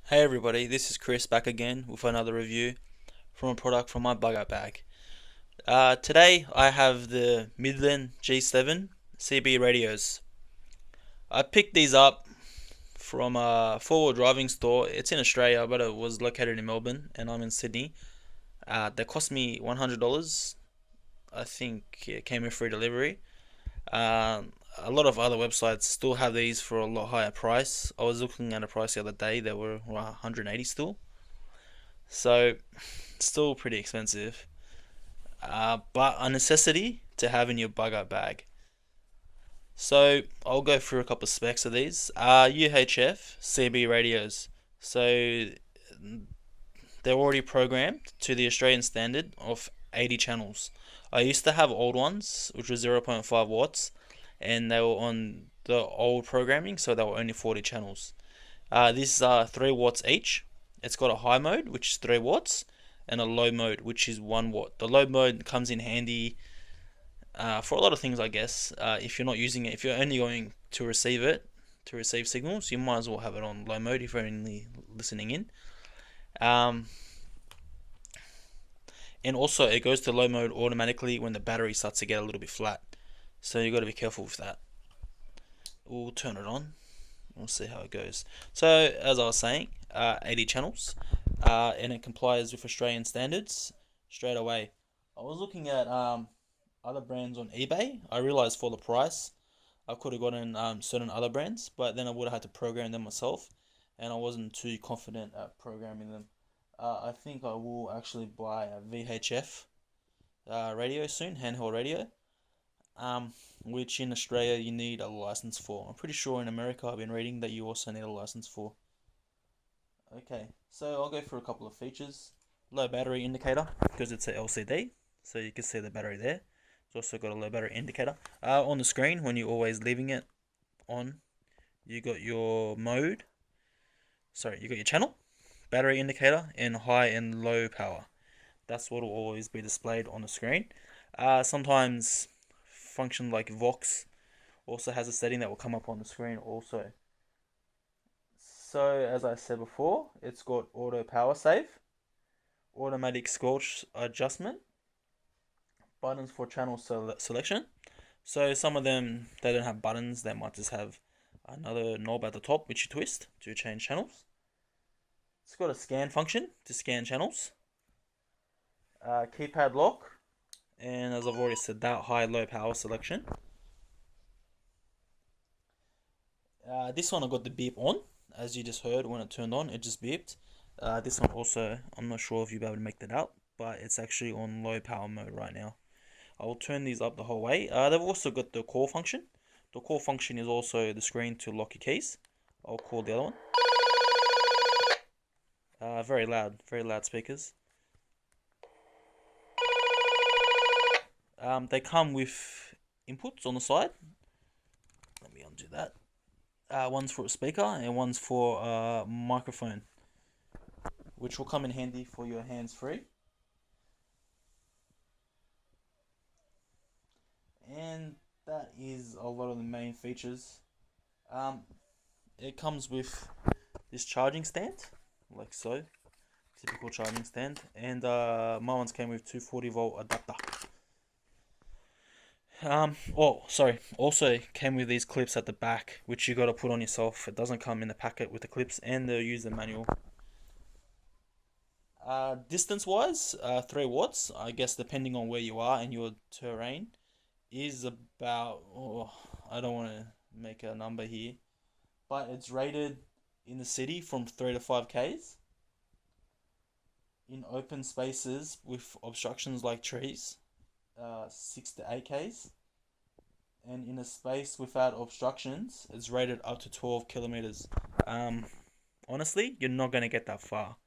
Hey everybody, this is Chris back again with another review from a product from my bug out bag. Today I have the Midland G7 CB radios. I picked these up from a four-wheel driving store. It's in Australia, but it was located in Melbourne, and I'm in Sydney. They cost me $100. I think it came with free delivery. A lot of other websites still have these for a lot higher price. I was looking at a price the other day; they were 180 still. So still pretty expensive, but a necessity to have in your bug out bag. So I'll go through a couple of specs of these. UHF CB radios. So they're already programmed to the Australian standard of 80 channels. I used to have old ones, which was 0.5 watts, and they were on the old programming, so they were only 40 channels. These are 3 watts each. It's got a high mode, which is 3 watts, and a low mode, which is 1 watt. The low mode comes in handy for a lot of things, I guess. If you're not using it, if you're only going to receive it, to receive signals, you might as well have it on low mode if you're only listening in. Um, and also, it goes to low mode automatically when the battery starts to get a little bit flat. So you've got to be careful with that. We'll turn it on. We'll see how it goes. So, as I was saying, 80 channels, and it complies with Australian standards straight away. I was looking at other brands on eBay. I realized for the price, I could have gotten certain other brands, but then I would have had to program them myself, and I wasn't too confident at programming them. I think I will actually buy a VHF radio soon, handheld radio, which in Australia you need a license for. I'm pretty sure in America I've been reading that you also need a license for. Okay, so I'll go through a couple of features. Low battery indicator, because it's a LCD, so you can see the battery there. It's also got a low battery indicator. On the screen, when you're always leaving it on, you got your mode. Sorry, you got your channel, battery indicator, and high and low power. That's what will always be displayed on the screen. Sometimes function like Vox also has a setting that will come up on the screen also. So as I said before, it's got auto power save, automatic scorch adjustment, buttons for channel selection. So some of them, they don't have buttons, they might just have another knob at the top which you twist to change channels. It's got a scan function to scan channels, keypad lock, and as I've already said, that high low power selection. This one I got the beep on, as you just heard when it turned on, it just beeped. This one also, I'm not sure if you'll be able to make that out, but it's actually on low power mode right now. I will turn these up the whole way. They've also got the call function. The call function is also the screen to lock your keys. I'll call the other one. Very loud speakers. They come with inputs on the side. Let me undo that. One's for a speaker and one's for a microphone, which will come in handy for your hands-free. And that is a lot of the main features. It comes with this charging stand, like so, typical charging stand, and my ones came with 240-volt adapter. Also came with these clips at the back, which you got to put on yourself. It doesn't come in the packet with the clips and the user manual. Distance wise, 3 watts, I guess depending on where you are and your terrain, is about, I don't want to make a number here, but it's rated in the city from 3 to 5 Ks. In open spaces with obstructions like trees, 6 to 8 Ks. And in a space without obstructions, it's rated up to 12 kilometers. Honestly, you're not going to get that far.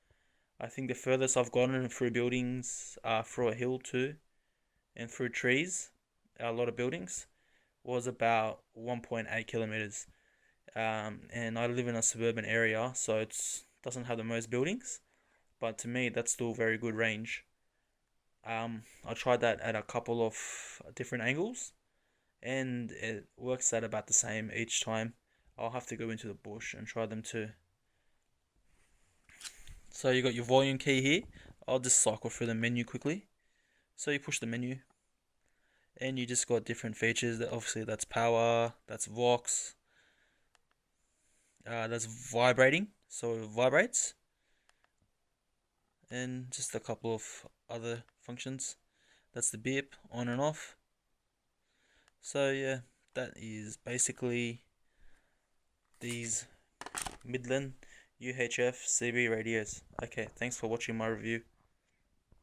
I think the furthest I've gotten through buildings, through a hill too, and through trees, a lot of buildings, was about 1.8 kilometers. And I live in a suburban area, so it doesn't have the most buildings, but to me, that's still very good range. I tried that at a couple of different angles, and it works out about the same each time. I'll have to go into the bush and try them too. So you got your volume key here. I'll just cycle through the menu quickly. So you push the menu, and you just got different features. That obviously that's power, that's Vox, that's vibrating, so it vibrates, and just a couple of other functions. That's the beep, on and off. So yeah, that is basically these Midland UHF CB radios. Okay, thanks for watching my review.